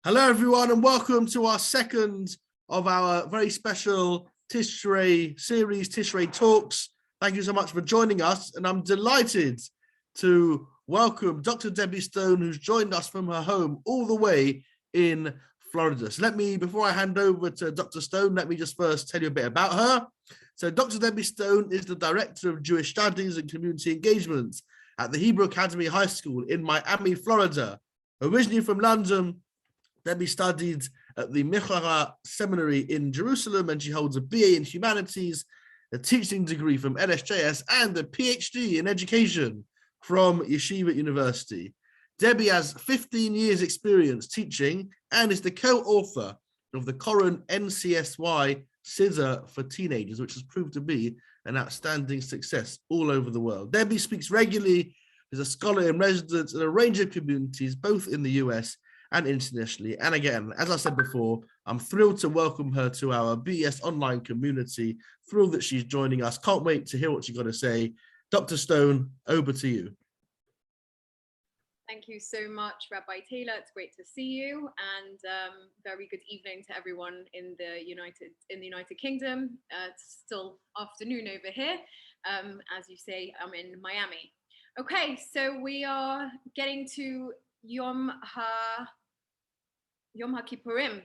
Hello, everyone, and welcome to our second of our very special Tishrei series, Tishrei Talks. Thank you so much for joining us, and I'm delighted to welcome Dr. Debbie Stone, who's joined us from her home all the way in Florida. So before I hand over to Dr. Stone, let me just first tell you a bit about her. So Dr. Debbie Stone is the Director of Jewish Studies and Community Engagement at the Hebrew Academy High School in Miami, Florida. Originally from London, Debbie studied at the Mechara Seminary in Jerusalem, and she holds a BA in Humanities, a teaching degree from LSJS, and a PhD in Education from Yeshiva University. Debbie has 15 years experience teaching and is the co-author of the current NCSY Siddur for Teenagers, which has proved to be an outstanding success all over the world. Debbie speaks regularly as a scholar in residence in a range of communities, both in the US and internationally. And again, as I said before, I'm thrilled to welcome her to our BES online community. Thrilled that she's joining us. Can't wait to hear what she's got to say. Dr. Stone, over to you. Thank you so much, Rabbi Taylor. It's great to see you, and very good evening to everyone in the United Kingdom. It's still afternoon over here. As you say, I'm in Miami. Okay, so we are getting to Yom HaKippurim,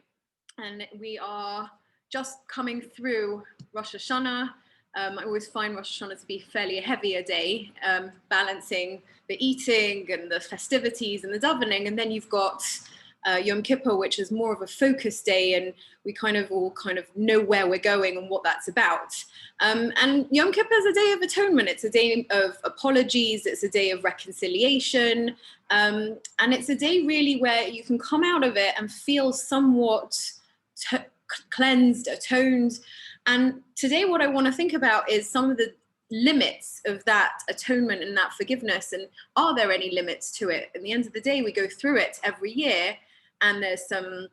and we are just coming through Rosh Hashanah. I always find Rosh Hashanah to be fairly a heavier day, balancing the eating and the festivities and the davening, and then you've got Yom Kippur, which is more of a focus day, and we all know where we're going and what that's about. And Yom Kippur is a day of atonement. It's a day of apologies. It's a day of reconciliation. And it's a day really where you can come out of it and feel somewhat cleansed, atoned. And today what I want to think about is some of the limits of that atonement and that forgiveness, and are there any limits to it? At the end of the day, we go through it every year, and there's some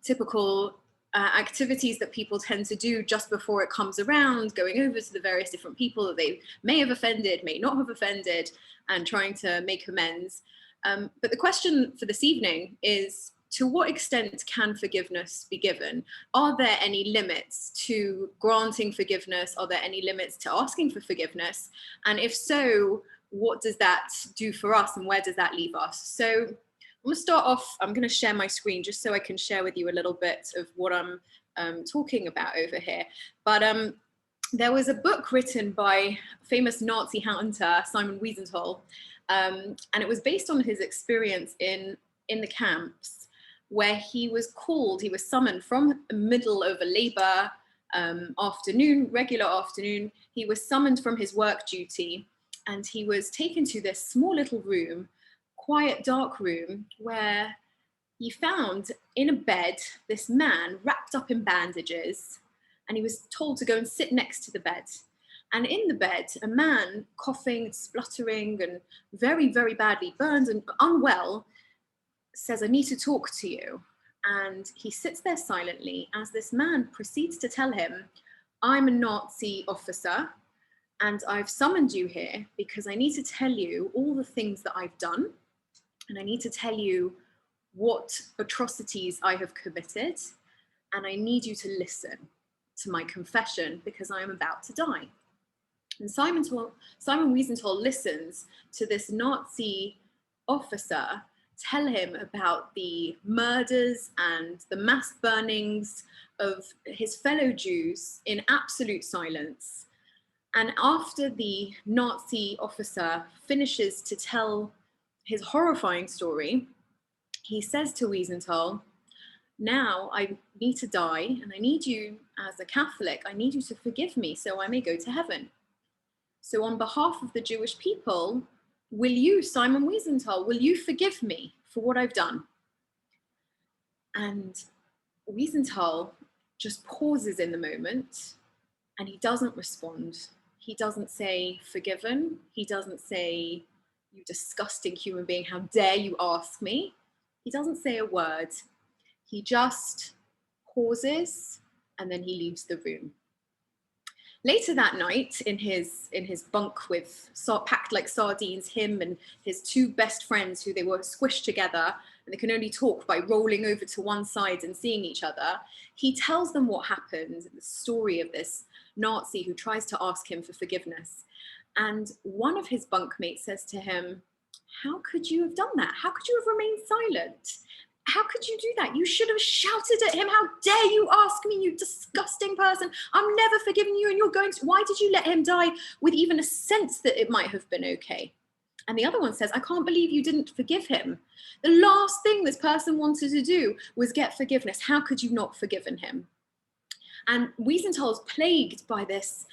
typical activities that people tend to do just before it comes around, going over to the various different people that they may have offended, may not have offended, and trying to make amends. But the question for this evening is, to what extent can forgiveness be given? Are there any limits to granting forgiveness? Are there any limits to asking for forgiveness? And if so, what does that do for us, and where does that leave us? So I'm going to start off, I'm going to share my screen just so I can share with you a little bit of what I'm talking about over here. But there was a book written by famous Nazi hunter, Simon Wiesenthal, and it was based on his experience in the camps, where he was summoned from the middle of a labor regular afternoon. He was summoned from his work duty, and he was taken to this small little room, quiet, dark room, where he found in a bed this man wrapped up in bandages, and he was told to go and sit next to the bed. And in the bed, a man coughing, spluttering, and very, very badly burned and unwell, says, "I need to talk to you." And he sits there silently as this man proceeds to tell him, "I'm a Nazi officer, and I've summoned you here because I need to tell you all the things that I've done, and I need to tell you what atrocities I have committed, and I need you to listen to my confession because I am about to die." And Simon Wiesenthal listens to this Nazi officer tell him about the murders and the mass burnings of his fellow Jews in absolute silence. And after the Nazi officer finishes to tell his horrifying story, he says to Wiesenthal, "Now I need to die, and I need you, as a Catholic, I need you to forgive me so I may go to heaven. So on behalf of the Jewish people, will you, Simon Wiesenthal, will you forgive me for what I've done?" And Wiesenthal just pauses in the moment, and he doesn't respond. He doesn't say forgiven. He doesn't say, "You disgusting human being, how dare you ask me?" He doesn't say a word. He just pauses, and then he leaves the room. Later that night, in his bunk packed like sardines, him and his two best friends, who they were squished together, and they can only talk by rolling over to one side and seeing each other, he tells them what happened, the story of this Nazi who tries to ask him for forgiveness. And one of his bunkmates says to him, how could you have done that? How could you have remained silent? How could you do that? You should have shouted at him. How dare you ask me, you disgusting person? I'm never forgiving you, and you're going to, why did you let him die with even a sense that it might have been okay? And the other one says, I can't believe you didn't forgive him. The last thing this person wanted to do was get forgiveness. How could you not forgiven him? And Wiesenthal is plagued by this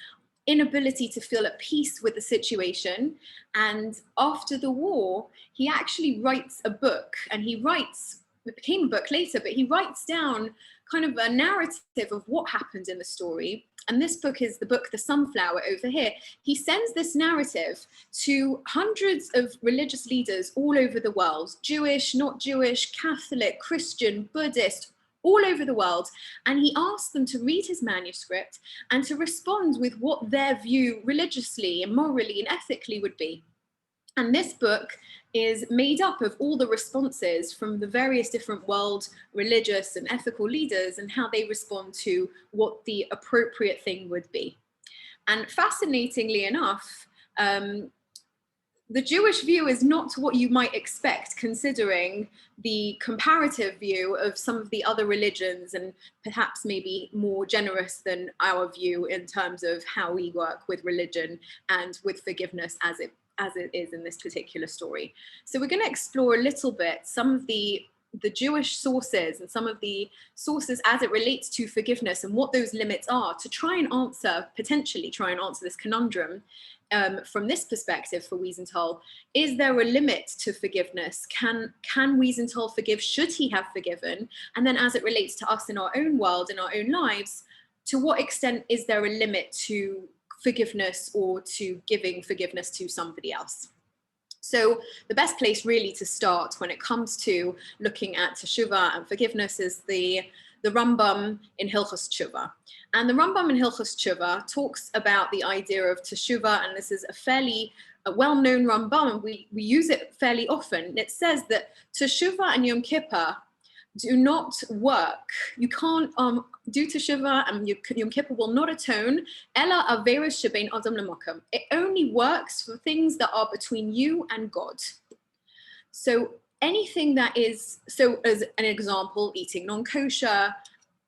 inability to feel at peace with the situation. And after the war, he actually writes a book, and it became a book later, but he writes down kind of a narrative of what happened in the story. And this book is the book, The Sunflower, over here. He sends this narrative to hundreds of religious leaders all over the world, Jewish, not Jewish, Catholic, Christian, Buddhist, all over the world. And he asks them to read his manuscript and to respond with what their view religiously and morally and ethically would be. And this book is made up of all the responses from the various different world religious and ethical leaders and how they respond to what the appropriate thing would be. And fascinatingly enough, the Jewish view is not what you might expect, considering the comparative view of some of the other religions, and perhaps maybe more generous than our view in terms of how we work with religion and with forgiveness as it is in this particular story. So we're going to explore a little bit some of the Jewish sources and some of the sources as it relates to forgiveness and what those limits are, to potentially try and answer this conundrum from this perspective for Wiesenthal. Is there a limit to forgiveness? Can Wiesenthal forgive? Should he have forgiven? And then as it relates to us in our own world, in our own lives, to what extent is there a limit to forgiveness or to giving forgiveness to somebody else? So the best place really to start when it comes to looking at Teshuva and forgiveness is the Rambam in Hilchos Teshuva. And the Rambam in Hilchos Teshuva talks about the idea of Teshuva, and this is a fairly well-known Rambam, and we use it fairly often. It says that Teshuva and Yom Kippur do not work. You can't do Teshuva, and Yom Kippur will not atone. Ella averos shebein adam lemakam. It only works for things that are between you and God. So anything that is, so as an example, eating non-kosher,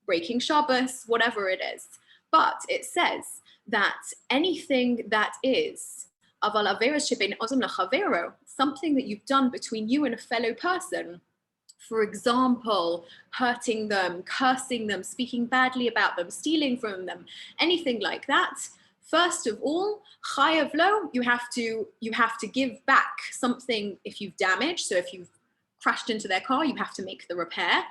breaking Shabbos, whatever it is. But it says that anything that is aval averos shebein adam lechavero, something that you've done between you and a fellow person, for example, hurting them, cursing them, speaking badly about them, stealing from them, anything like that. First of all, chayav lo, you have to give back something if you've damaged. So if you've crashed into their car, you have to make the repair,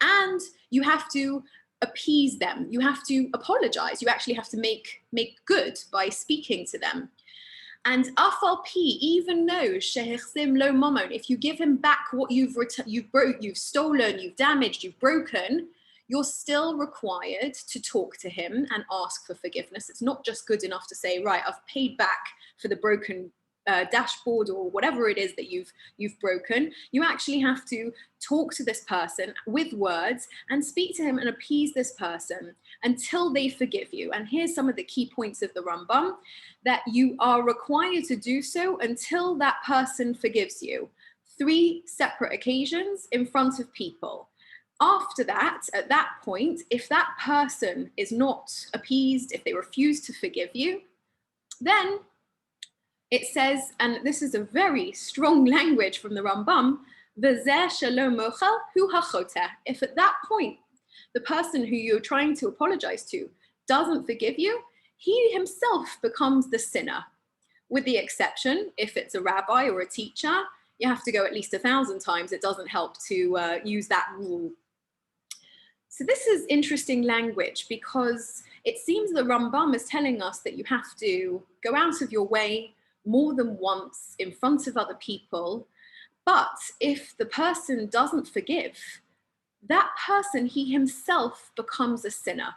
and you have to appease them. You have to apologize. You actually have to make good by speaking to them. And afal pi, even though shehechzim lo mamon, if you give him back what you've stolen, you've damaged, you've broken, you're still required to talk to him and ask for forgiveness. It's not just good enough to say, right, I've paid back for the broken dashboard or whatever it is that you've broken. You actually have to talk to this person with words and speak to him and appease this person until they forgive you. And here's some of the key points of the Rambam, that you are required to do so until that person forgives you. 3 separate occasions in front of people. After that, at that point, if that person is not appeased, if they refuse to forgive you, then it says, and this is a very strong language from the Rambam, v'zeh shelo mochel hu hachoteh. If at that point, the person who you're trying to apologize to doesn't forgive you, he himself becomes the sinner. With the exception, if it's a rabbi or a teacher, you have to go at least 1,000 times. It doesn't help to use that rule. So this is interesting language, because it seems the Rambam is telling us that you have to go out of your way more than once in front of other people. But if the person doesn't forgive, that person, he himself becomes a sinner.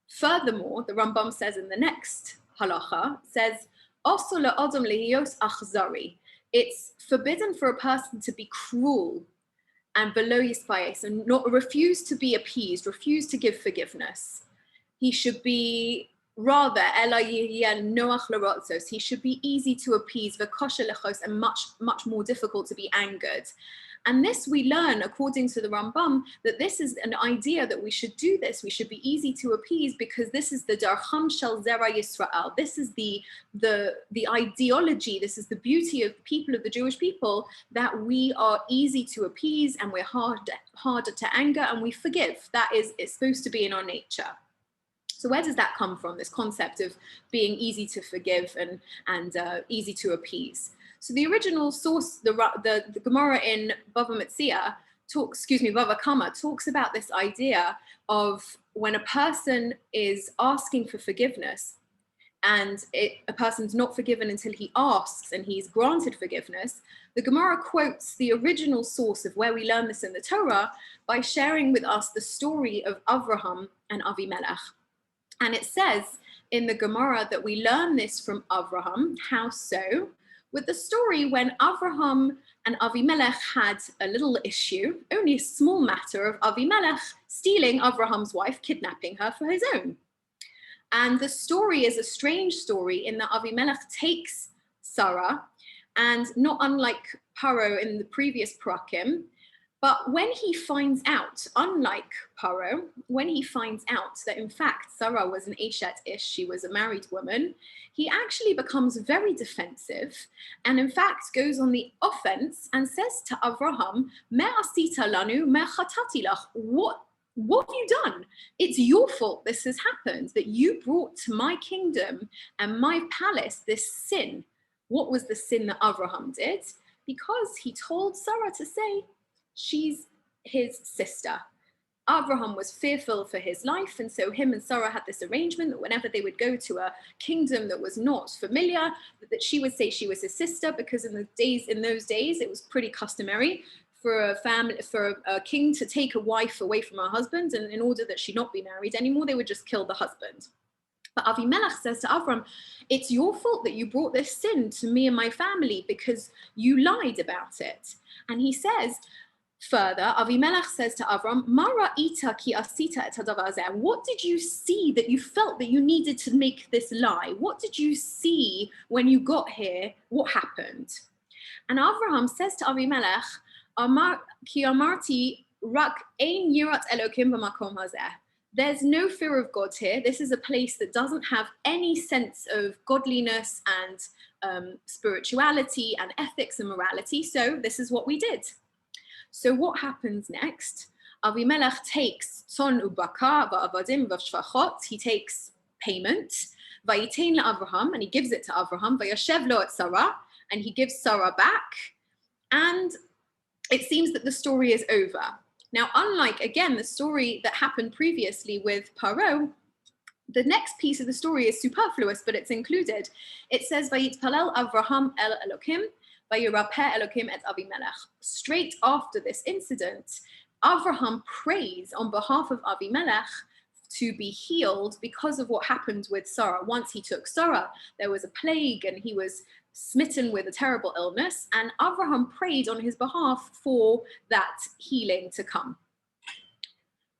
Furthermore, the Rambam says in the next halacha, says, it's forbidden for a person to be cruel and below yispayes, and not refuse to be appeased, refuse to give forgiveness. He should be rather noach l'rotzos. He should be easy to appease, v'kosher lechos, and much more difficult to be angered. And this we learn, according to the Rambam, that this is an idea that we should do this. We should be easy to appease because this is the darcham shel zera Yisrael. This is the ideology. This is the beauty of the people, of the Jewish people, that we are easy to appease and we're harder to anger and we forgive. That is, it's supposed to be in our nature. So where does that come from? This concept of being easy to forgive and easy to appease. So the original source, the Gemara in Bava Kama talks about this idea of when a person is asking for forgiveness and a person's not forgiven until he asks and he's granted forgiveness. The Gemara quotes the original source of where we learn this in the Torah by sharing with us the story of Avraham and Avimelech. And it says in the Gemara that we learn this from Avraham. How so? With the story when Avraham and Avimelech had a little issue, only a small matter of Avimelech stealing Avraham's wife, kidnapping her for his own. And the story is a strange story in that Avimelech takes Sarah, and not unlike Paro in the previous Prakim, but when he finds out, unlike Paro, when he finds out that in fact Sarah was an Eshet Ish, she was a married woman, he actually becomes very defensive and in fact goes on the offense and says to Avraham, Me asita lanu, me chatati lach. What have you done? It's your fault this has happened, that you brought to my kingdom and my palace this sin. What was the sin that Avraham did? Because he told Sarah to say, she's his sister. Avraham was fearful for his life, and so him and Sarah had this arrangement that whenever they would go to a kingdom that was not familiar, that she would say she was his sister, because in those days it was pretty customary for a king to take a wife away from her husband, and in order that she not be married anymore, they would just kill the husband. But Avimelech says to Avram, it's your fault that you brought this sin to me and my family because you lied about it. And he says, further, Avimelech says to Avram, Mara ita ki asita et hadavar hazeh. What did you see that you felt that you needed to make this lie? What did you see when you got here? What happened? And Avraham says to Avimelech, Ki amarti rak ein yirat Elokim b'makom hazeh. There's no fear of God here. This is a place that doesn't have any sense of godliness and spirituality and ethics and morality. So this is what we did. So what happens next? Avimelech takes tzon ubakar va'avadim v'shvachot. He takes payment. Vayitein la'Avraham, and he gives it to Avraham. Vayashev lo et Sarah, and he gives Sarah back. And it seems that the story is over. Now, unlike, again, the story that happened previously with Paro, the next piece of the story is superfluous, but it's included. It says, Vayitpalel Avraham el Elokim, Vayirapeh Elokim et Avimelech. Straight after this incident, Avraham prays on behalf of Avimelech to be healed because of what happened with Sarah. Once he took Sarah, there was a plague and he was smitten with a terrible illness, and Avraham prayed on his behalf for that healing to come.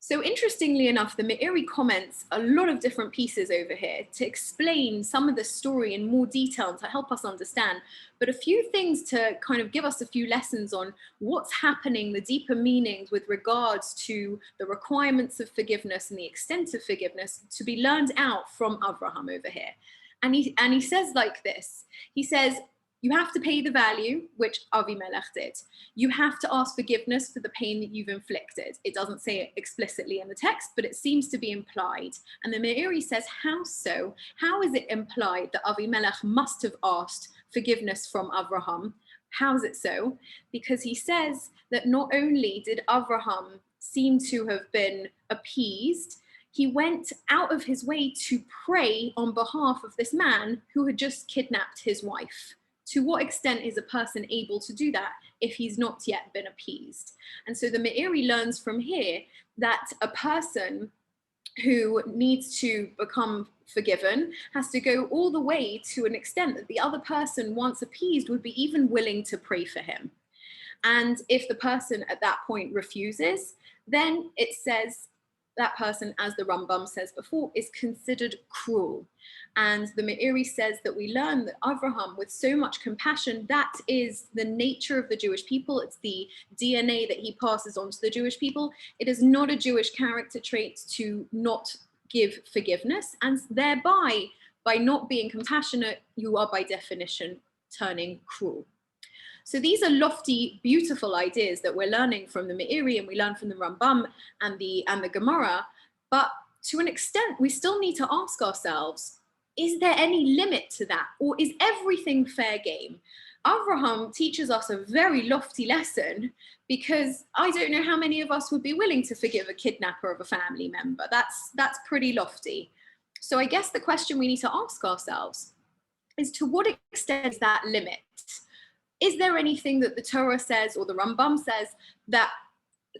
So interestingly enough, the Meiri comments a lot of different pieces over here to explain some of the story in more detail and to help us understand, but a few things to kind of give us a few lessons on what's happening, the deeper meanings with regards to the requirements of forgiveness and the extent of forgiveness to be learned out from Avraham over here. And he says like this, he says, you have to pay the value, which Avimelech did. You have to ask forgiveness for the pain that you've inflicted. It doesn't say it explicitly in the text, but it seems to be implied. And the Meiri says, how so? How is it implied that Avimelech must have asked forgiveness from Avraham? How is it so? Because he says that not only did Avraham seem to have been appeased, he went out of his way to pray on behalf of this man who had just kidnapped his wife. To what extent is a person able to do that if he's not yet been appeased? And so the Meiri learns from here that a person who needs to become forgiven has to go all the way to an extent that the other person, once appeased, would be even willing to pray for him. And if the person at that point refuses, then it says that person, as the Rambam says before, is considered cruel. And the Meiri says that we learn that Avraham, with so much compassion, that is the nature of the Jewish people. It's the DNA that he passes on to the Jewish people. It is not a Jewish character trait to not give forgiveness. And thereby, by not being compassionate, you are by definition turning cruel. So these are lofty, beautiful ideas that we're learning from the Meiri, and we learn from the Rambam and the Gemara. But to an extent, we still need to ask ourselves, is there any limit to that? Or is everything fair game? Avraham teaches us a very lofty lesson, because I don't know how many of us would be willing to forgive a kidnapper of a family member. That's pretty lofty. So I guess the question we need to ask ourselves is, to what extent is that limit? Is there anything that the Torah says or the Rambam says that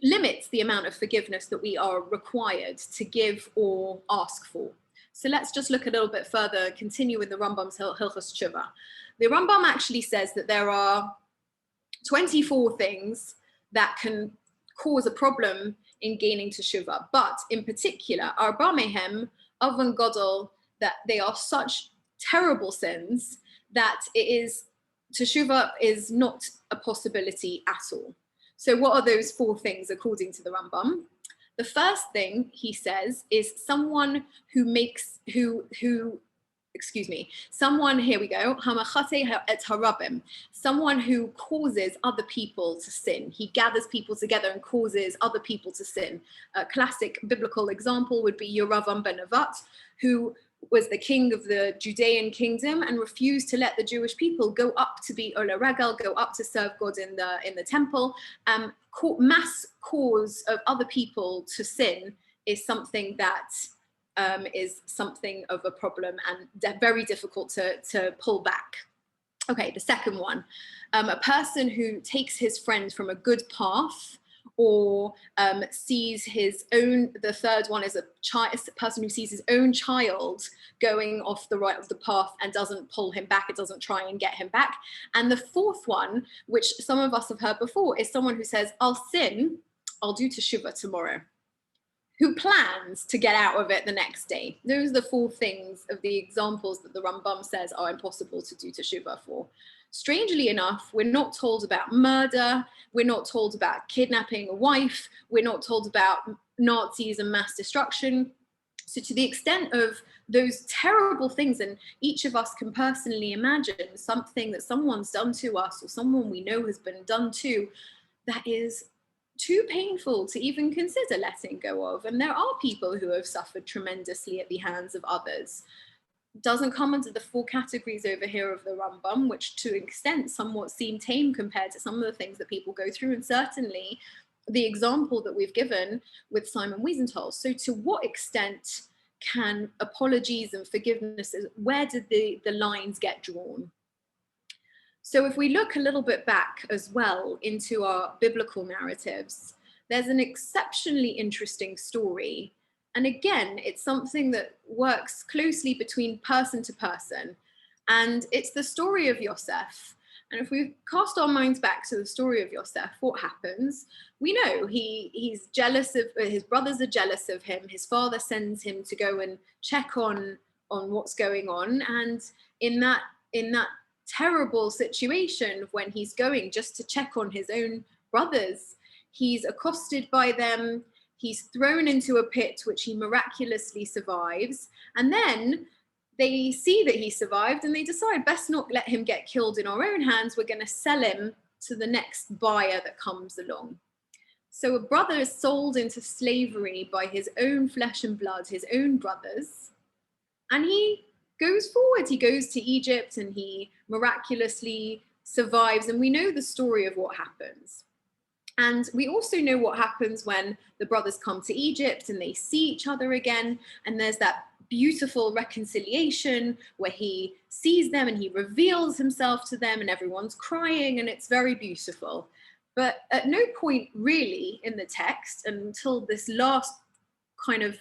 limits the amount of forgiveness that we are required to give or ask for? So let's just look a little bit further, continue with the Rambam's Hilchos Teshuva. The Rambam actually says that there are 24 things that can cause a problem in gaining Teshuva, but in particular, Arba Mehem, Avon Godol, that they are such terrible sins that Teshuva is not a possibility at all. So what are those 4 things according to the Rambam? The first thing he says is someone who makes, someone, here we go, hamachate et harabim, someone who causes other people to sin. He gathers people together and causes other people to sin. A classic biblical example would be Yeravam ben Nevat, who was the king of the Judean kingdom and refused to let the Jewish people go up to be Ola Regal, go up to serve God in the temple. Mass cause of other people to sin is something that is something of a problem and very difficult to pull back. Okay, the second one, a person who takes his friend from a good path, or sees his own, the third one is a person who sees his own child going off the right of the path and doesn't pull him back, it doesn't try and get him back. And the fourth one, which some of us have heard before, is someone who says, I'll sin, I'll do Teshuva tomorrow, who plans to get out of it the next day. Those are the 4 things of the examples that the Rambam says are impossible to do Teshuva for. Strangely enough, we're not told about murder, we're not told about kidnapping a wife, we're not told about Nazis and mass destruction. So to the extent of those terrible things, and each of us can personally imagine something that someone's done to us or someone we know has been done to, that is too painful to even consider letting go of. And there are people who have suffered tremendously at the hands of others. Doesn't come under the 4 categories over here of the Rambam, which to an extent somewhat seem tame compared to some of the things that people go through, and certainly the example that we've given with Simon Wiesenthal. So to what extent can apologies and forgivenesses, where did the lines get drawn? So if we look a little bit back as well into our biblical narratives, there's an exceptionally interesting story. And again, it's something that works closely between person to person. And it's the story of Yosef. And if we cast our minds back to the story of Yosef, what happens? We know he's jealous of, his brothers are jealous of him. His father sends him to go and check on what's going on. And in that terrible situation, when he's going just to check on his own brothers, he's accosted by them. He's thrown into a pit, which he miraculously survives. And then they see that he survived and they decide, best not let him get killed in our own hands. We're going to sell him to the next buyer that comes along. So a brother is sold into slavery by his own flesh and blood, his own brothers. And he goes forward. He goes to Egypt and he miraculously survives. And we know the story of what happens. And we also know what happens when the brothers come to Egypt and they see each other again. And there's that beautiful reconciliation where he sees them and he reveals himself to them and everyone's crying and it's very beautiful. But at no point really in the text, until this last kind of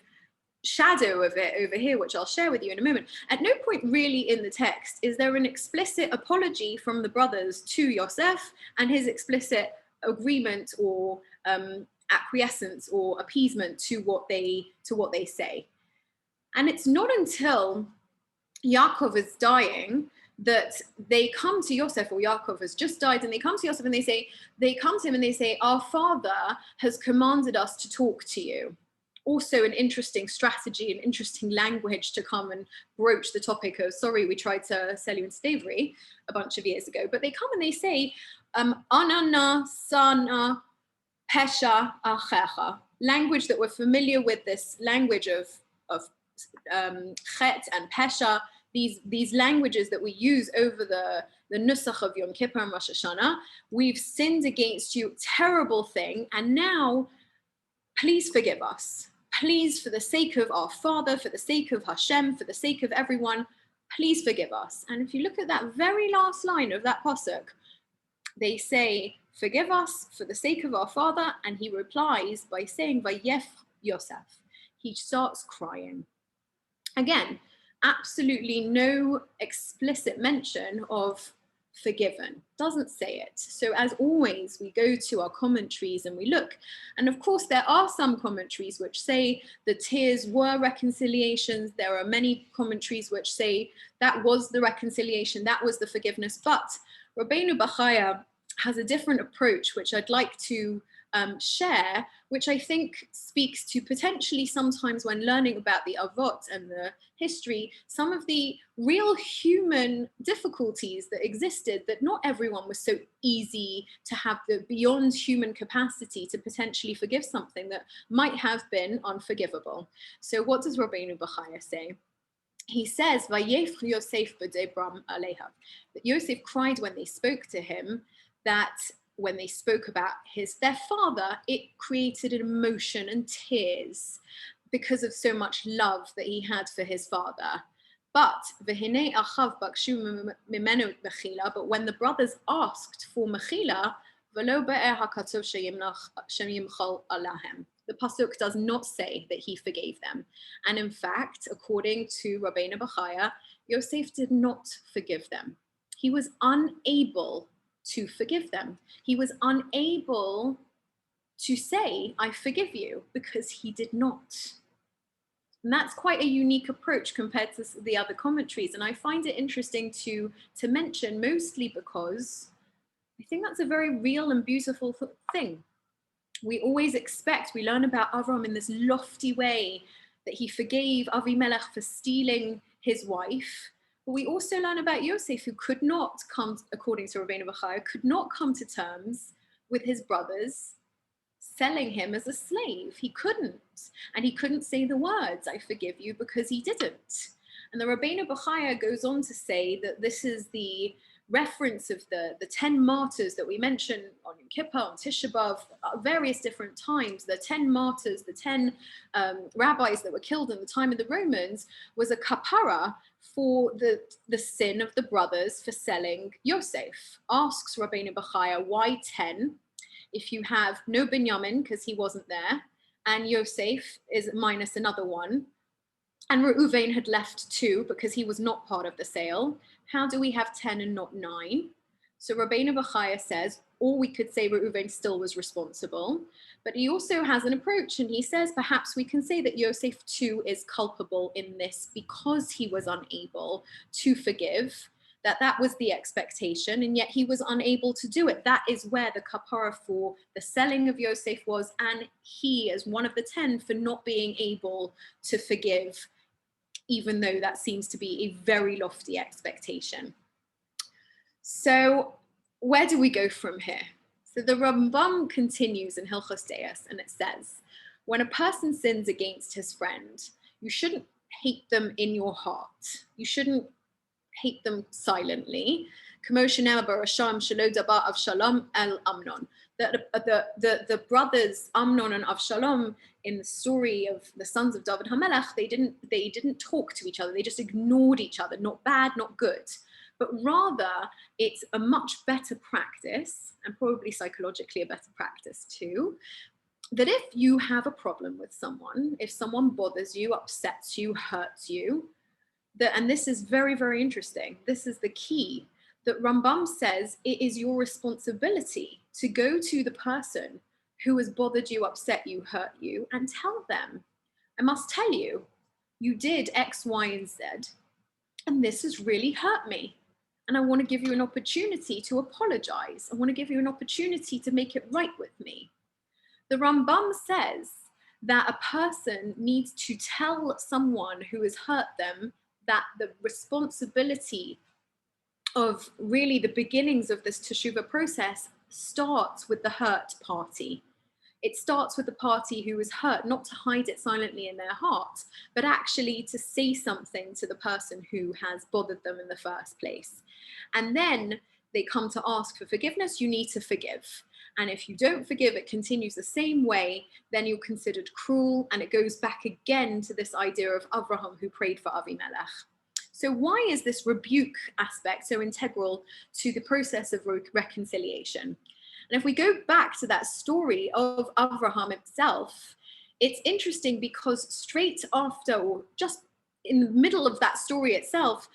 shadow of it over here, which I'll share with you in a moment, at no point really in the text is there an explicit apology from the brothers to Yosef and his explicit agreement or acquiescence or appeasement to what they say. And it's not until Yaakov is dying that they come to Yosef, or Yaakov has just died, and they come to Yosef and they come to him and they say, our father has commanded us to talk to you. Also an interesting strategy, an interesting language to come and broach the topic of, sorry, we tried to sell you into slavery a bunch of years ago. But they come and they say, Anana sana pesha achecha, language that we're familiar with, this language of chet and pesha, these languages that we use over the nusach of Yom Kippur and Rosh Hashanah. We've sinned against you, terrible thing, and now please forgive us. Please, for the sake of our Father, for the sake of Hashem, for the sake of everyone, please forgive us. And if you look at that very last line of that pasuk, they say, forgive us for the sake of our Father, and he replies by saying, Vayef Yosef. He starts crying. Again, absolutely no explicit mention of forgiven, doesn't say it. So as always, we go to our commentaries and we look, and of course there are some commentaries which say the tears were reconciliations. There are many commentaries which say that was the reconciliation, that was the forgiveness. But Rabbeinu Bachaya has a different approach, which I'd like to share, which I think speaks to potentially sometimes when learning about the Avot and the history, some of the real human difficulties that existed, that not everyone was so easy to have the beyond human capacity to potentially forgive something that might have been unforgivable. So what does Rabbeinu Bachaya say? He says, Vayef Yosef b'debram aleha, that Yosef cried when they spoke to him, that when they spoke about their father, it created an emotion and tears because of so much love that he had for his father. But v'hinei achav bakshu mimenu mechila, but when the brothers asked for mechila, v'lo be'er hakatov sheyimchal alahem, the pasuk does not say that he forgave them. And in fact, according to Rabbeinu Bachaya, Yosef did not forgive them. He was unable to forgive them. He was unable to say, I forgive you, because he did not. And that's quite a unique approach compared to the other commentaries. And I find it interesting to mention, mostly because I think that's a very real and beautiful thing. We always expect, we learn about Avram in this lofty way, that he forgave Avimelech for stealing his wife. But we also learn about Yosef, who could not come, according to Rabbeinu Bachaya, could not come to terms with his brothers selling him as a slave. He couldn't. And he couldn't say the words, I forgive you, because he didn't. And the Rabbeinu Bachaya goes on to say that this is the reference of the 10 martyrs that we mentioned on Yom Kippur, on Tishrei B'Av, various different times. The 10 martyrs, the 10 rabbis that were killed in the time of the Romans, was a kapara for the sin of the brothers for selling Yosef. Asks Rabbeinu Bachaya, why 10? If you have no Binyamin, because he wasn't there, and Yosef is minus another one, and Reuven had left 2 because he was not part of the sale, how do we have 10 and not 9? So Rabbeinu Bachaya says, or we could say Reuven still was responsible, but he also has an approach, and he says perhaps we can say that Yosef too is culpable in this because he was unable to forgive, that was the expectation, and yet he was unable to do it. That is where the kapara for the selling of Yosef was, and he as one of the 10 for not being able to forgive, even though that seems to be a very lofty expectation. So where do we go from here? So the Rambam continues in Hilchos Deos, and it says, when a person sins against his friend, you shouldn't hate them in your heart. You shouldn't hate them silently. The brothers Amnon and Avshalom in the story of the sons of David HaMelech, they didn't talk to each other. They just ignored each other. Not bad, not good. But rather, it's a much better practice, and probably psychologically a better practice too, that if you have a problem with someone, if someone bothers you, upsets you, hurts you, and this is very, very interesting. This is the key, that Rambam says it is your responsibility to go to the person who has bothered you, upset you, hurt you, and tell them, I must tell you, you did X, Y, and Z, and this has really hurt me. And I want to give you an opportunity to apologize. I want to give you an opportunity to make it right with me. The Rambam says that a person needs to tell someone who has hurt them that the responsibility of really the beginnings of this Teshuva process starts with the hurt party. It starts with the party who was hurt, not to hide it silently in their heart, but actually to say something to the person who has bothered them in the first place. And then they come to ask for forgiveness. You need to forgive. And if you don't forgive, it continues the same way, then you're considered cruel. And it goes back again to this idea of Avraham who prayed for Avimelech. So why is this rebuke aspect so integral to the process of reconciliation? And if we go back to that story of Avraham himself, it's interesting because straight after, or just in the middle of that story itself,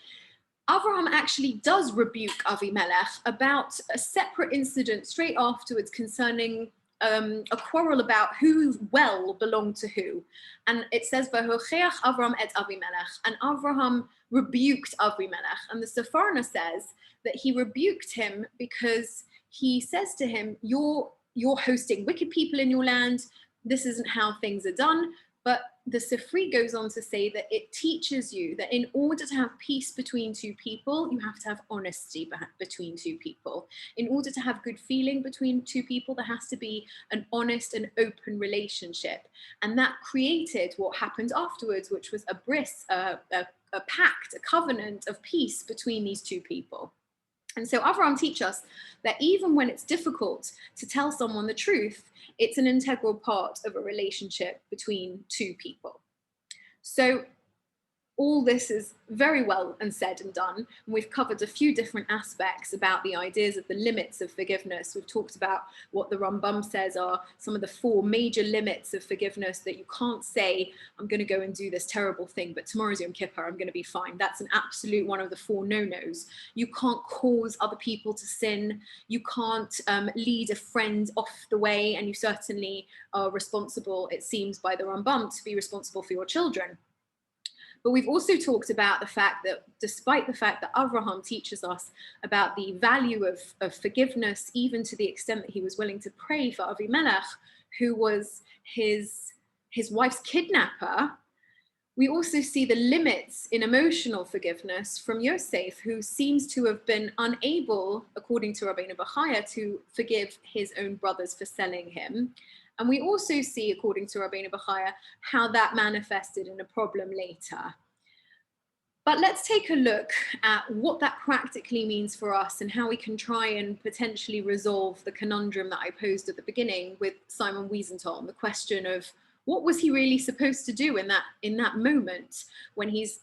Avraham actually does rebuke Avimelech about a separate incident straight afterwards concerning a quarrel about whose well belonged to who. And it says, V'hocheach Avram et Avimelech, and Avraham rebuked Avimelech. And the Sepharna says that he rebuked him because he says to him, you're hosting wicked people in your land. This isn't how things are done. But the Sifri goes on to say that it teaches you that in order to have peace between two people, you have to have honesty between two people. In order to have good feeling between two people, there has to be an honest and open relationship. And that created what happened afterwards, which was a bris, a pact, a covenant of peace between these two people. And so Avraham teaches us that even when it's difficult to tell someone the truth, it's an integral part of a relationship between two people. So all this is very well and said and done. And we've covered a few different aspects about the ideas of the limits of forgiveness. We've talked about what the Rambam says are some of the 4 major limits of forgiveness, that you can't say, I'm going to go and do this terrible thing, but tomorrow's Yom Kippur, I'm going to be fine. That's an absolute one of the 4 no-nos. You can't cause other people to sin. You can't lead a friend off the way. And you certainly are responsible, it seems, by the Rambam to be responsible for your children. But we've also talked about the fact that despite the fact that Avraham teaches us about the value of forgiveness, even to the extent that he was willing to pray for Avimelech, who was his wife's kidnapper, we also see the limits in emotional forgiveness from Yosef, who seems to have been unable, according to Rabbeinu Bachaya, to forgive his own brothers for selling him. And we also see, according to Rabbeinu Bachaya, how that manifested in a problem later. But let's take a look at what that practically means for us and how we can try and potentially resolve the conundrum that I posed at the beginning with Simon Wiesenthal, and the question of what was he really supposed to do in that moment when he's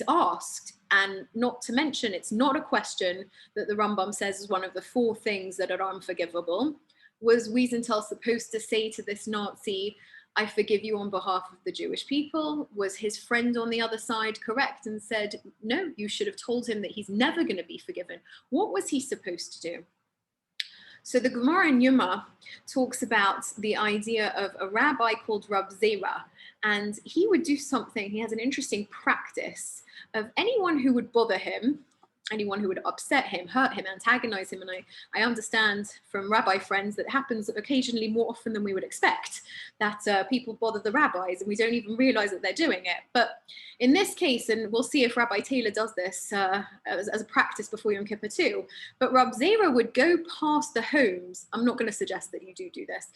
asked. And not to mention, it's not a question that the Rambam says is one of the 4 things that are unforgivable. Was Wiesenthal supposed to say to this Nazi, I forgive you on behalf of the Jewish people? Was his friend on the other side correct and said, no, you should have told him that he's never going to be forgiven? What was he supposed to do? So the Gemara in Yuma talks about the idea of a rabbi called Rab Zera, and he would do something. He has an interesting practice of anyone who would bother him, anyone who would upset him, hurt him, antagonize him. And I understand from rabbi friends that it happens occasionally more often than we would expect, that people bother the rabbis and we don't even realize that they're doing it. But in this case, and we'll see if Rabbi Taylor does this as a practice before Yom Kippur too, but Rab Zera would go past the homes. I'm not going to suggest that you do this.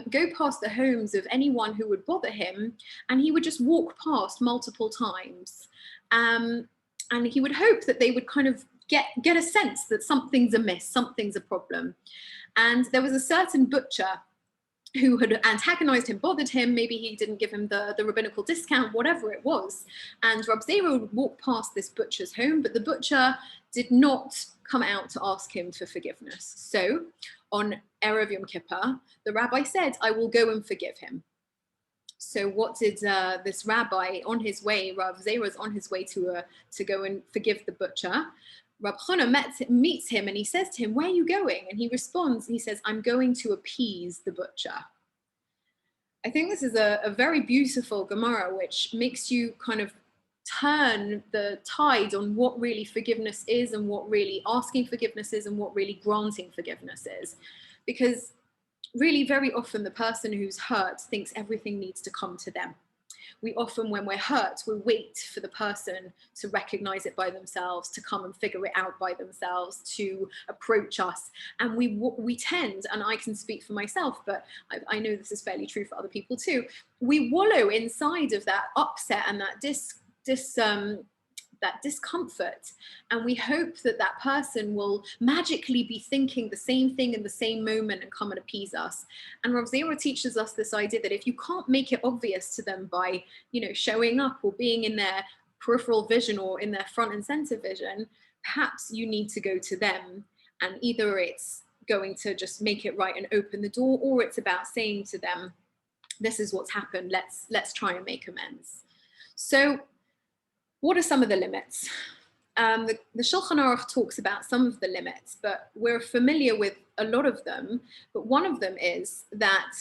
Go past the homes of anyone who would bother him, and he would just walk past multiple times. And he would hope that they would kind of get a sense that something's amiss, something's a problem. And there was a certain butcher who had antagonized him, bothered him. Maybe he didn't give him the rabbinical discount, whatever it was. And Rab Zera would walk past this butcher's home, but the butcher did not come out to ask him for forgiveness. So on Erev Yom Kippur, the rabbi said, I will go and forgive him. So what did this rabbi on his way, Rav Zera's on his way to go and forgive the butcher. Rab Chana meets him and he says to him, "Where are you going?" And he responds and he says, "I'm going to appease the butcher." I think this is a very beautiful Gemara, which makes you kind of turn the tide on what really forgiveness is and what really asking forgiveness is and what really granting forgiveness is. Because really very often the person who's hurt thinks everything needs to come to them. We often, when we're hurt, we wait for the person to recognize it by themselves, to come and figure it out by themselves, to approach us. And we tend, and I can speak for myself, but I know this is fairly true for other people too, we wallow inside of that upset and that that discomfort, and we hope that that person will magically be thinking the same thing in the same moment and come and appease us. And Rav Zera teaches us this idea that if you can't make it obvious to them by, showing up or being in their peripheral vision or in their front and center vision, perhaps you need to go to them, and either it's going to just make it right and open the door, or it's about saying to them, this is what's happened, let's try and make amends. So what are some of the limits? The Shulchan Aruch talks about some of the limits, but we're familiar with a lot of them. But one of them is that,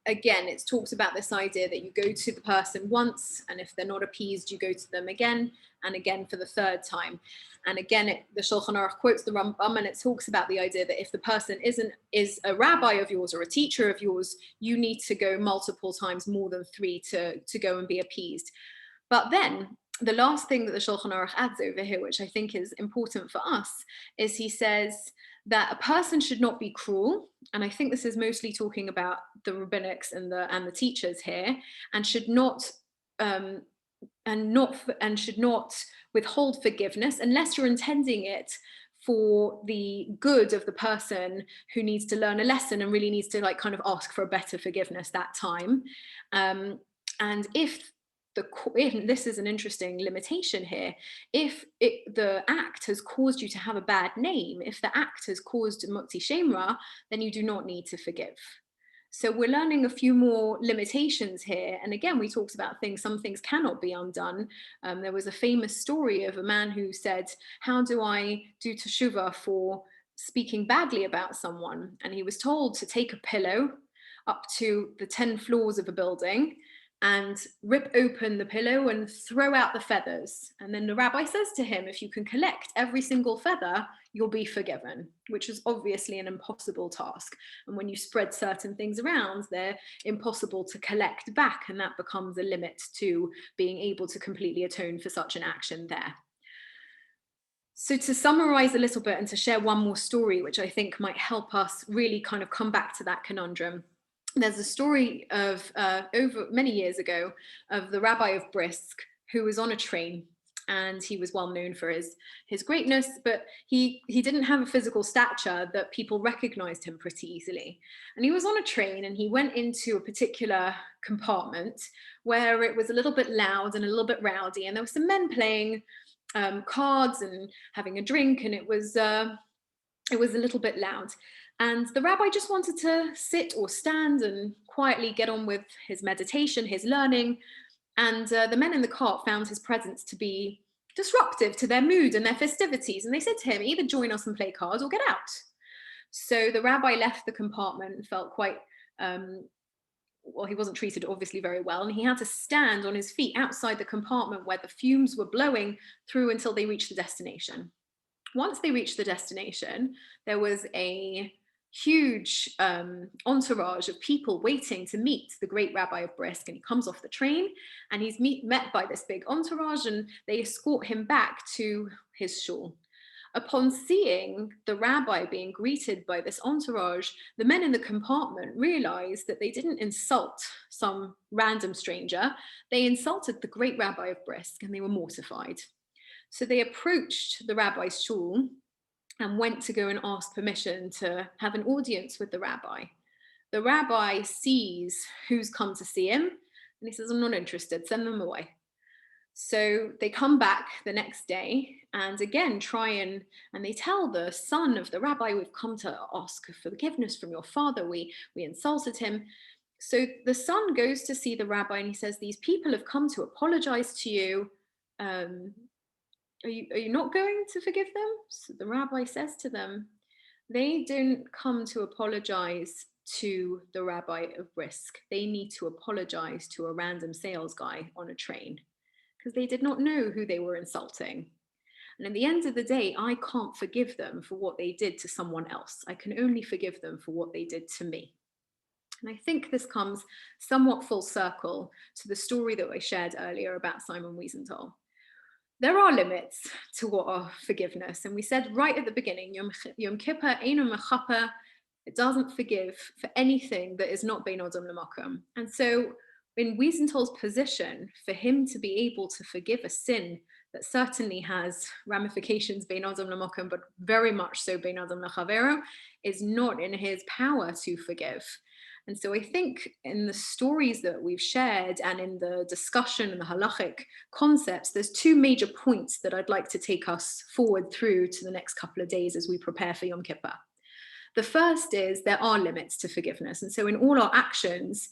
again, it talks about this idea that you go to the person once, and if they're not appeased, you go to them again and again for the third time. And again, the Shulchan Aruch quotes the Rambam, and it talks about the idea that if the person is a rabbi of yours or a teacher of yours, you need to go multiple times, more than 3, to go and be appeased. But then the last thing that the Shulchan Aruch adds over here, which I think is important for us, is he says that a person should not be cruel, and I think this is mostly talking about the rabbinics and the teachers here, and should not withhold forgiveness unless you're intending it for the good of the person who needs to learn a lesson and really needs to kind of ask for a better forgiveness that time. And if this is an interesting limitation here, if the act has caused you to have a bad name, if the act has caused motzi shemra, then you do not need to forgive. So we're learning a few more limitations here. And again, we talked about some things cannot be undone. There was a famous story of a man who said, how do I do teshuva for speaking badly about someone? And he was told to take a pillow up to the 10 floors of a building and rip open the pillow and throw out the feathers. And then the rabbi says to him, if you can collect every single feather, you'll be forgiven, which is obviously an impossible task. And when you spread certain things around, they're impossible to collect back, and that becomes a limit to being able to completely atone for such an action there. So to summarize a little bit and to share one more story, which I think might help us really kind of come back to that conundrum. There's a story of over many years ago of the rabbi of Brisk, who was on a train, and he was well known for his greatness, but he didn't have a physical stature that people recognized him pretty easily. And he was on a train, and he went into a particular compartment where it was a little bit loud and a little bit rowdy, and there were some men playing cards and having a drink, and it was a little bit loud. And the rabbi just wanted to sit or stand and quietly get on with his meditation, his learning. And the men in the cart found his presence to be disruptive to their mood and their festivities. And they said to him, either join us and play cards or get out. So the rabbi left the compartment and felt quite, he wasn't treated obviously very well. And he had to stand on his feet outside the compartment where the fumes were blowing through until they reached the destination. Once they reached the destination, there was a huge entourage of people waiting to meet the great rabbi of Brisk, and he comes off the train and he's met by this big entourage, and they escort him back to his shul. Upon seeing the rabbi being greeted by this entourage, the men in the compartment realized that they didn't insult some random stranger, they insulted the great rabbi of Brisk, and they were mortified. So they approached the rabbi's shul and went to go and ask permission to have an audience with the rabbi. The rabbi sees who's come to see him, and he says, I'm not interested, send them away. So they come back the next day and again and they tell the son of the rabbi, we've come to ask for forgiveness from your father, we insulted him. So the son goes to see the rabbi and he says, these people have come to apologize to you. are you not going to forgive them? So the rabbi says to them, they don't come to apologize to the rabbi of Brisk. They need to apologize to a random sales guy on a train because they did not know who they were insulting. And at the end of the day, I can't forgive them for what they did to someone else. I can only forgive them for what they did to me. And I think this comes somewhat full circle to the story that I shared earlier about Simon Wiesenthal. There are limits to what are forgiveness. And we said right at the beginning, Yom Kippur, Eino Mechaper, it doesn't forgive for anything that is not Bein Adam L'Makom. And so in Wiesenthal's position, for him to be able to forgive a sin that certainly has ramifications Bein Adam L'Makom, but very much so Bein Adam L'Chavero, is not in his power to forgive. And so I think in the stories that we've shared and in the discussion and the halachic concepts, there's two major points that I'd like to take us forward through to the next couple of days as we prepare for Yom Kippur. The first is there are limits to forgiveness. And so in all our actions,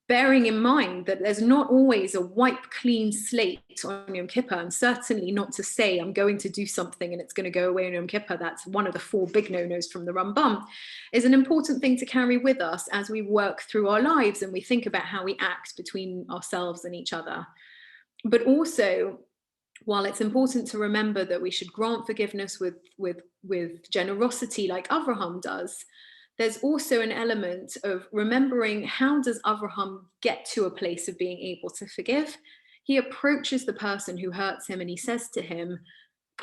bearing in mind that there's not always a wipe clean slate on Yom Kippur, and certainly not to say I'm going to do something and it's going to go away on Yom Kippur, that's one of the 4 big no-nos from the Rambam, is an important thing to carry with us as we work through our lives and we think about how we act between ourselves and each other. But also, while it's important to remember that we should grant forgiveness with generosity like Avraham does, there's also an element of remembering how does Avraham get to a place of being able to forgive? He approaches the person who hurts him and he says to him,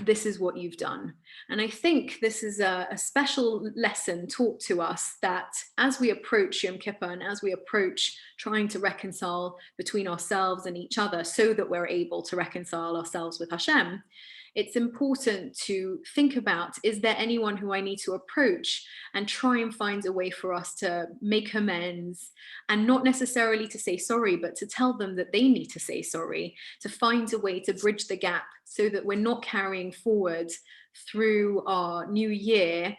this is what you've done. And I think this is a special lesson taught to us that as we approach Yom Kippur and as we approach trying to reconcile between ourselves and each other so that we're able to reconcile ourselves with Hashem, it's important to think about, is there anyone who I need to approach and try and find a way for us to make amends and not necessarily to say sorry, but to tell them that they need to say sorry, to find a way to bridge the gap so that we're not carrying forward through our new year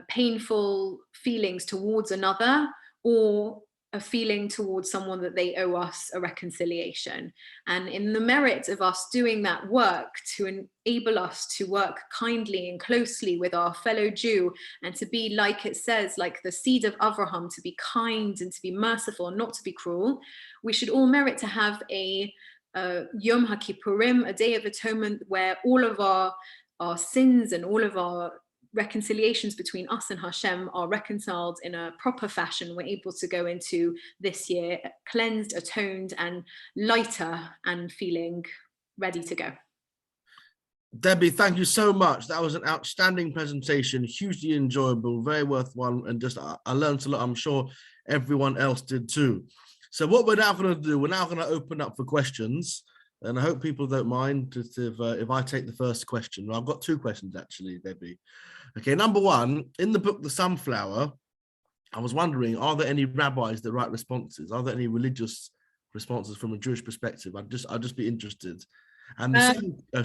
painful feelings towards another or a feeling towards someone that they owe us a reconciliation. And in the merit of us doing that work to enable us to work kindly and closely with our fellow Jew and to be, like it says, like the seed of Avraham, to be kind and to be merciful and not to be cruel, we should all merit to have a Yom HaKippurim, a Day of Atonement, where all of our sins and all of our reconciliations between us and Hashem are reconciled in a proper fashion. We're able to go into this year cleansed, atoned, and lighter and feeling ready to go. Debbie, thank you so much. That was an outstanding presentation, hugely enjoyable, very worthwhile, and just I learned a lot. I'm sure everyone else did too. So what we're now going to do, we're now going to open up for questions, and I hope people don't mind if I take the first question. I've got 2 questions actually, Debbie. Okay, number 1, in the book The Sunflower, I was wondering, are there any rabbis that write responses? Are there any religious responses from a Jewish perspective? I'd just be interested. And the second, and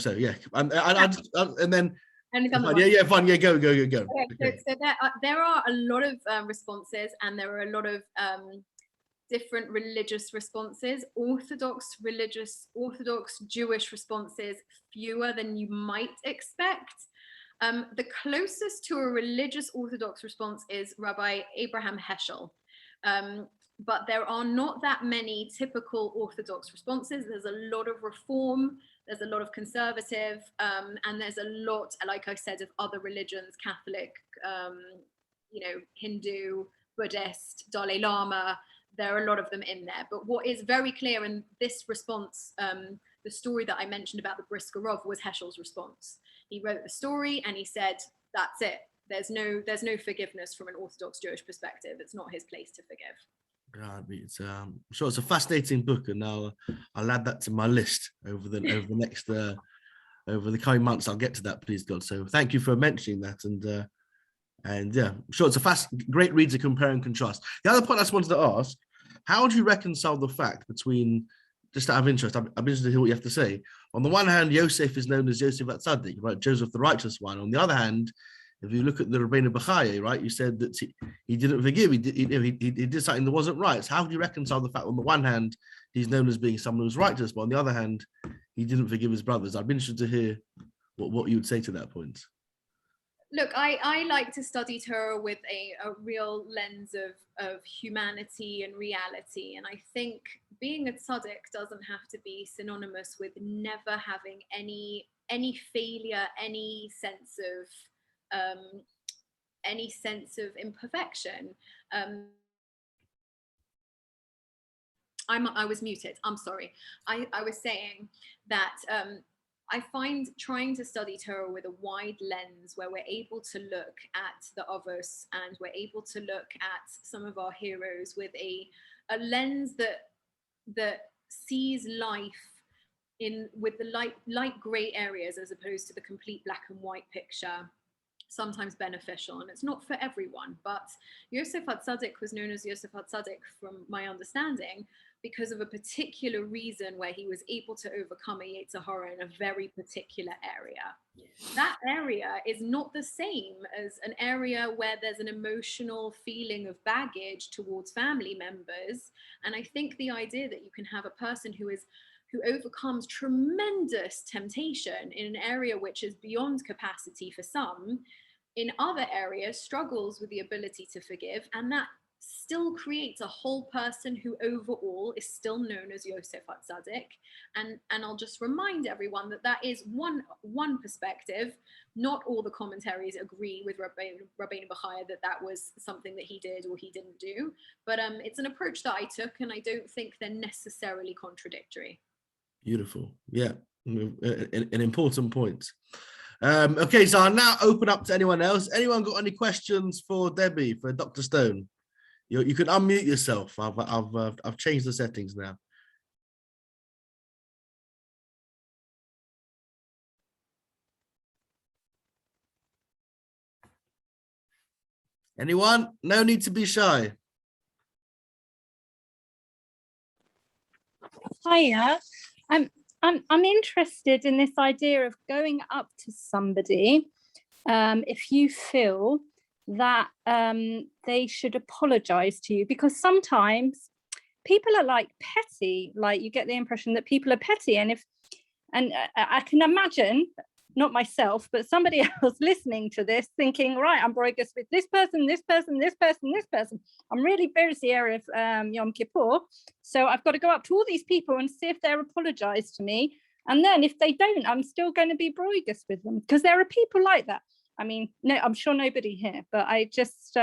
then fine, go. Okay. So there are a lot of responses, and there are a lot of different religious responses. Orthodox Jewish responses, fewer than you might expect. The closest to a religious Orthodox response is Rabbi Abraham Heschel. But there are not that many typical Orthodox responses. There's a lot of Reform, there's a lot of conservative, and there's a lot, like I said, of other religions, Catholic, Hindu, Buddhist, Dalai Lama. There are a lot of them in there. But what is very clear in this response, the story that I mentioned about the Brisker Rov was Heschel's response. He wrote the story and he said, that's it. There's no forgiveness from an Orthodox Jewish perspective. It's not his place to forgive. It's I'm sure it's a fascinating book, and I'll add that to my list over the next over the coming months. I'll get to that, please God. So thank you for mentioning that, and yeah, I'm sure it's a great read to compare and contrast. The other point I just wanted to ask: how do you reconcile the fact between, just out of interest, I'm interested to hear what you have to say. On the one hand, Yosef is known as Yosef Atzadik, right? Joseph the righteous one. On the other hand, if you look at the Rabbeinu Bechaye, right, you said that he didn't forgive. He did something that wasn't right. So how do you reconcile the fact on the one hand he's known as being someone who's righteous, but on the other hand he didn't forgive his brothers. I'd be interested to hear what you would say to that point. Look, I like to study Torah with a real lens of humanity and reality. And I think being a tzaddik doesn't have to be synonymous with never having any failure, any sense of imperfection. I was muted. I'm sorry. I was saying that I find trying to study Torah with a wide lens where we're able to look at the Avos and we're able to look at some of our heroes with a lens that sees life with the light gray areas as opposed to the complete black and white picture, sometimes beneficial. And it's not for everyone, but Yosef HaTzadik was known as Yosef HaTzadik, from my understanding, because of a particular reason where he was able to overcome a Yetzer Hara in a very particular area. That area is not the same as an area where there's an emotional feeling of baggage towards family members. And I think the idea that you can have a person who overcomes tremendous temptation in an area which is beyond capacity for some, in other areas struggles with the ability to forgive, and that still creates a whole person who overall is still known as Yosef HaTzadik. And I'll just remind everyone that is one perspective. Not all the commentaries agree with Rabbeinu Bechaya that was something that he did or he didn't do, but it's an approach that I took, and I don't think they're necessarily contradictory. Beautiful. Yeah, an important point. Okay, so I'll now open up to anyone else. Anyone got any questions for Debbie, for Dr. Stone? You can unmute yourself. I've changed the settings now. Anyone? No need to be shy. Hiya. I'm interested in this idea of going up to somebody if you feel that they should apologize to you, because sometimes people are like petty, like you get the impression that people are petty, and I can imagine, not myself, but somebody else listening to this thinking, right, I'm broigus with this person, this person, this person, this person. I'm really busy area of Yom Kippur, so I've got to go up to all these people and see if they'll apologize to me. And then if they don't, I'm still going to be broigus with them, because there are people like that. I mean, no, I'm sure nobody here, but I just,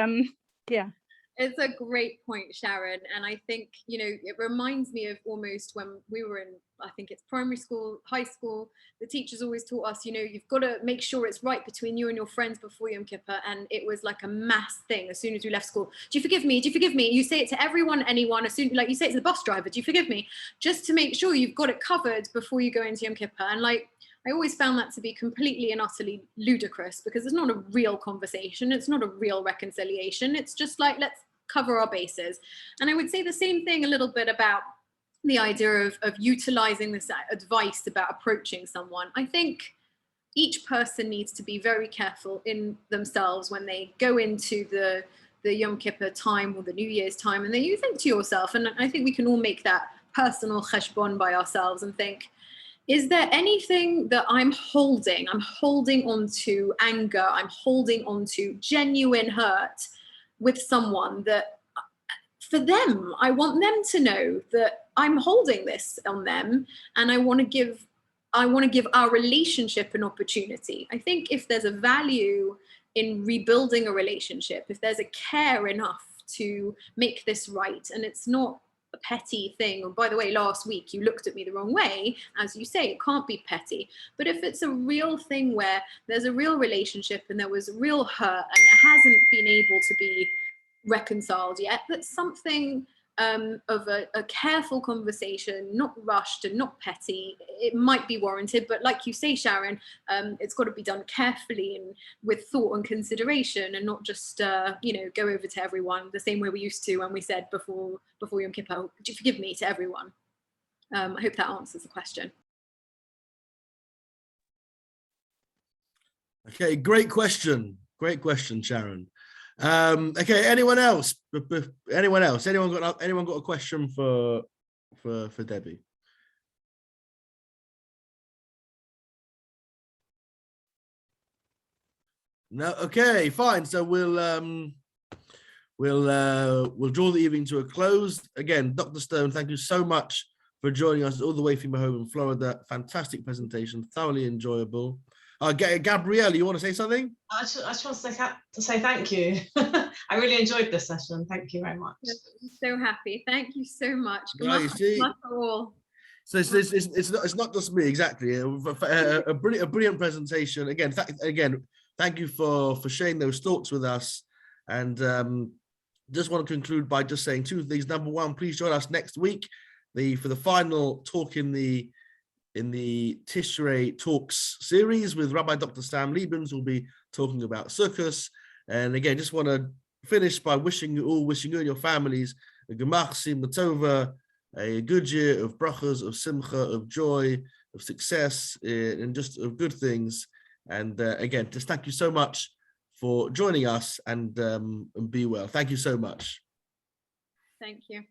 yeah. It's a great point, Sharon. And I think, it reminds me of almost when we were in, I think it's primary school, high school, the teachers always taught us, you've got to make sure it's right between you and your friends before Yom Kippur. And it was like a mass thing as soon as you left school. Do you forgive me? Do you forgive me? You say it to everyone, anyone, as soon, like you say it to the bus driver, do you forgive me? Just to make sure you've got it covered before you go into Yom Kippur. And I always found that to be completely and utterly ludicrous, because it's not a real conversation. It's not a real reconciliation. It's just like, let's cover our bases. And I would say the same thing a little bit about the idea of utilizing this advice about approaching someone. I think each person needs to be very careful in themselves when they go into the Yom Kippur time or the New Year's time, and then you think to yourself, and I think we can all make that personal cheshbon by ourselves and think, is there anything that I'm holding on to anger, I'm holding on to genuine hurt with someone that for them, I want them to know that I'm holding this on them, and I want to give our relationship an opportunity. I think if there's a value in rebuilding a relationship, if there's a care enough to make this right, and it's not a petty thing, or by the way, last week you looked at me the wrong way, as you say, it can't be petty. But if it's a real thing where there's a real relationship and there was real hurt and there hasn't been able to be reconciled yet, that's something of a careful conversation, not rushed and not petty. It might be warranted, but like you say, Sharon, it's got to be done carefully and with thought and consideration, and not just go over to everyone the same way we used to when we said before Yom Kippur, "Do you forgive me?" to everyone. I hope that answers the question. Okay, great question, Sharon. Okay, anyone else? Anyone got a question for Debbie? No, okay, fine. So we'll draw the evening to a close. Again, Dr. Stone, thank you so much for joining us all the way from your home in Florida. Fantastic presentation, thoroughly enjoyable. Gabrielle, you want to say something? I just want to say thank you. I really enjoyed this session. Thank you very much. I'm so happy. Thank you so much. Yeah, you see? All. So it's not just me, exactly. A brilliant presentation. Again, thank you for sharing those thoughts with us. And just want to conclude by just saying two things. Number one, please join us next week for the final talk in the Tishrei Talks series with Rabbi Dr. Sam Liebens, who will be talking about Sukkot. And again, just want to finish by wishing you and your families a Gemach Simcha Tova, a good year of brachas, of simcha, of joy, of success, and just of good things. And again, just thank you so much for joining us, and be well. Thank you so much. Thank you.